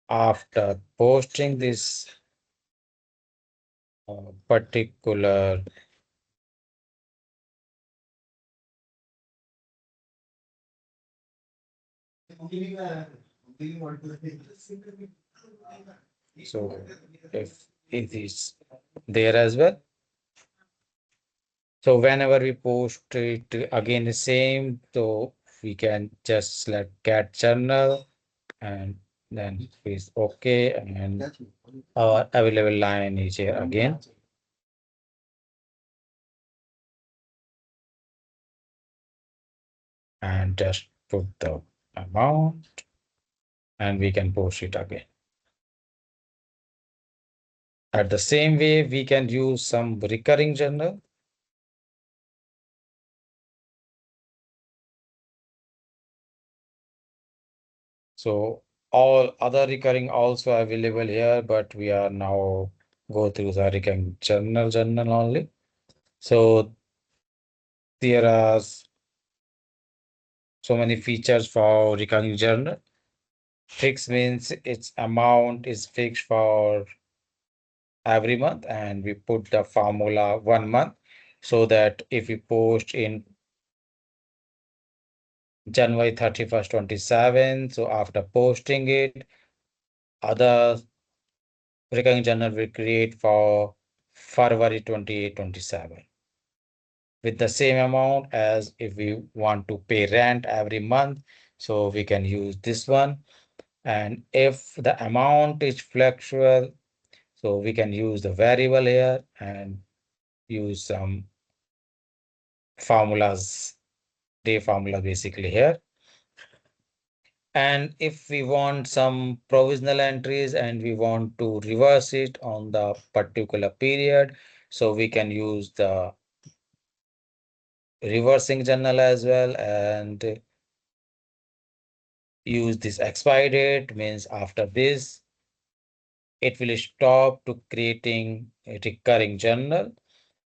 after posting this particular so if it is there as well. So whenever we post it again the same, so we can just select get journal and then please OK, and our available line is here again. And just put the amount and we can post it again. At the same way, we can use some recurring journal. So all other recurring also available here, but we are now go through the recurring journal only. So there are so many features for recurring journal. Fixed means its amount is fixed for every month, and we put the formula 1 month so that if we post in January 31st, 27, so after posting it, other recurring journal will create for February 2027 with the same amount as if we want to pay rent every month. So we can use this one. And if the amount is fluctual, so we can use the variable here and use some formulas, day formula basically here. And if we want some provisional entries and we want to reverse it on the particular period, so we can use the reversing journal as well and use this expiry date means after this it will stop to creating a recurring journal.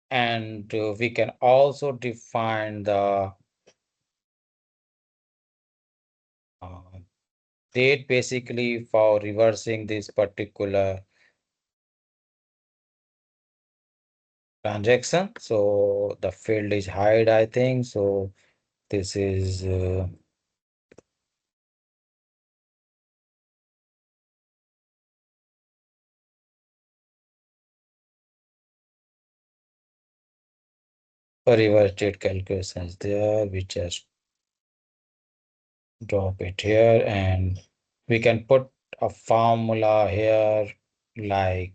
And we can also define the uh, date basically for reversing this particular transaction. So the field is hide, I think. So this is a reverse date calculations there. We just drop it here and we can put a formula here like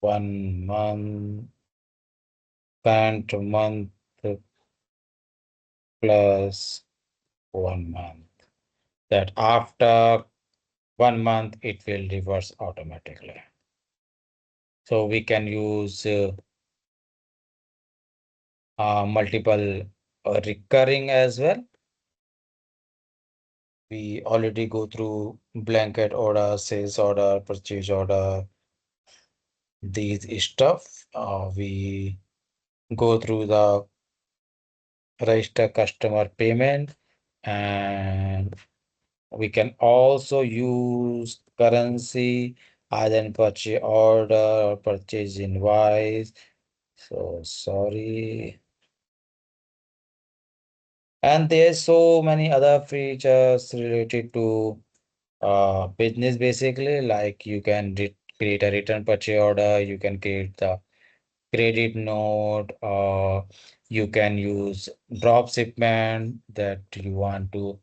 1 month, current month plus 1 month. That after 1 month, it will reverse automatically. So we can use multiple recurring as well. We already go through blanket order, sales order, purchase order, these stuff. We go through the register customer payment and we can also use currency either in purchase order or purchase invoice. So sorry. And there's so many other features related to business basically, like you can create a return purchase order, you can create the credit note, or you can use drop shipment that you want to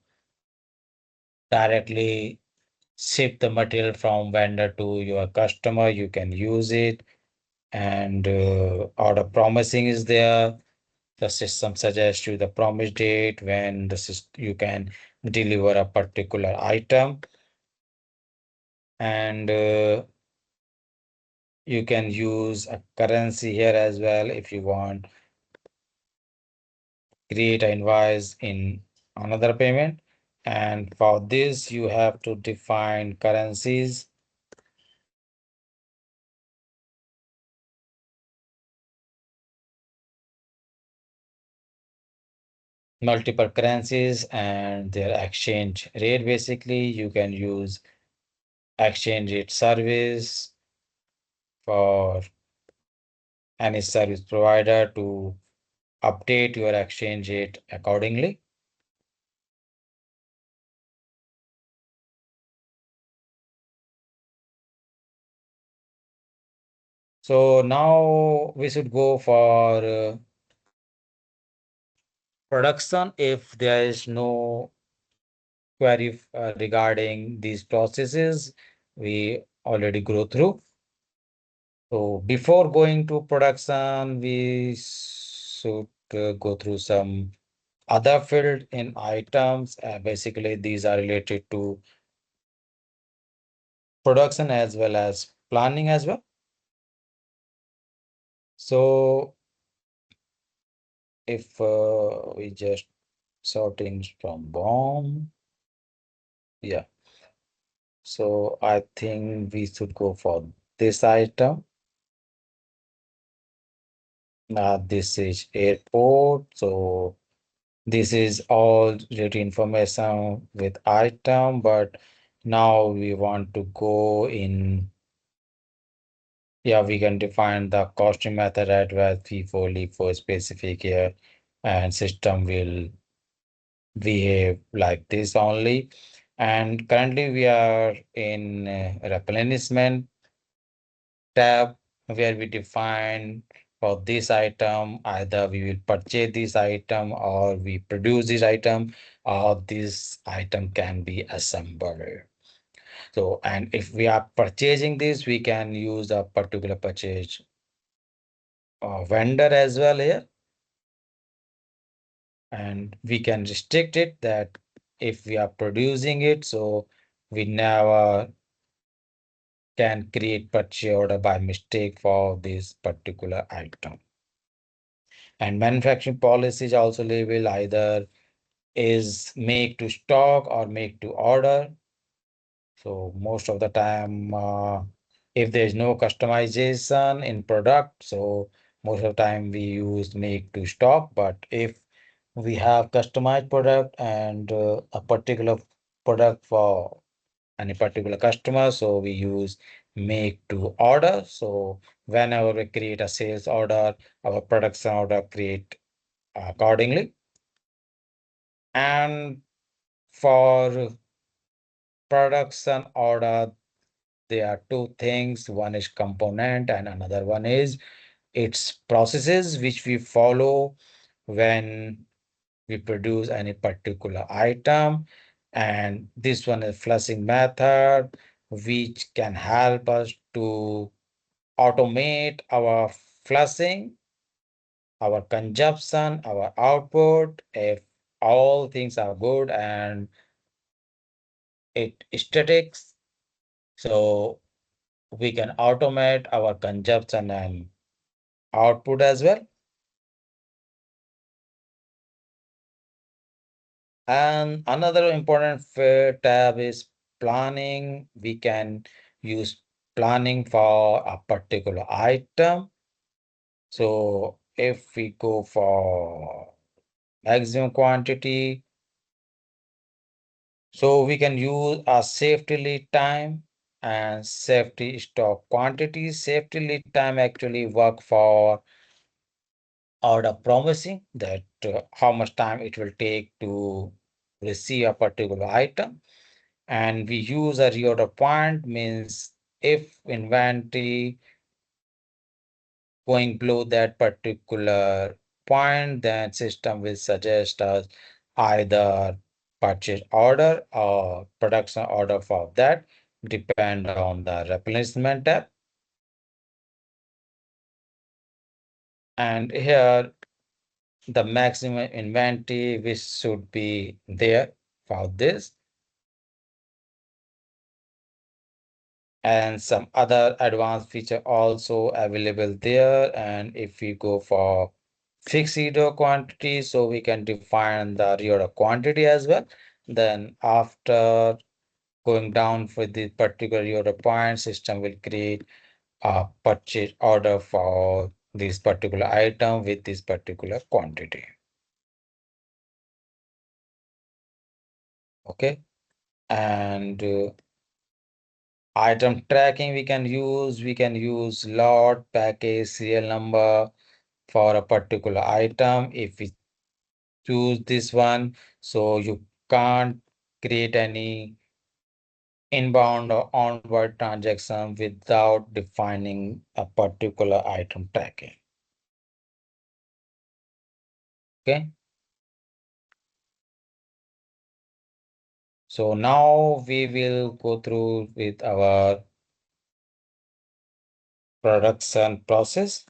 directly ship the material from vendor to your customer, you can use it. And order promising is there. The system suggests you the promise date when you can deliver a particular item. And you can use a currency here as well if you want create an invoice in another payment. And for this, you have to define currencies, multiple currencies and their exchange rate. Basically, you can use exchange rate service for any service provider to update your exchange rate accordingly. So now we should go for production if there is no query regarding these processes we already go through. So before going to production, we should go through some other field in items. Basically, these are related to production as well as planning as well. So if we just sorting from bomb, yeah. So I think we should go for this item. This is airport. So this is all related information with item, but now we want to go in. Yeah, we can define the costing method at where FIFO, LIFO specific here, and system will behave like this only. And currently we are in replenishment tab where we define for this item, either we will purchase this item or we produce this item, or this item can be assembled. So, and if we are purchasing this, we can use a particular purchase vendor as well here. And we can restrict it that if we are producing it, so we never can create purchase order by mistake for this particular item. And manufacturing policies also label either is make to stock or make to order. So most of the time, if there's no customization in product, so most of the time we use make to stock. But if we have customized product and a particular product for any particular customer, so we use make to order. So whenever we create a sales order, our production order create accordingly. And for production order, there are two things. One is component and another one is its processes which we follow when we produce any particular item. And this one is flushing method, which can help us to automate our flushing, our consumption, our output, if all things are good and it statics. So we can automate our consumption and output as well. And another important tab is planning. We can use planning for a particular item. So if we go for maximum quantity, so we can use a safety lead time and safety stock quantity. Safety lead time actually work for order promising that how much time it will take to receive a particular item. And we use a reorder point means if inventory going below that particular point, then system will suggest us either purchase order or production order for that, depend on the replenishment tab. And here the maximum inventory which should be there for this, and some other advanced feature also available there. And if we go for fixed order quantity, so we can define the reorder quantity as well. Then after going down for the particular reorder point, system will create a purchase order for this particular item with this particular quantity. Okay. And item tracking we can use lot, package, serial number for a particular item. If we choose this one, so you can't create any inbound or onward transaction without defining a particular item tracking. Okay. So now we will go through with our production process.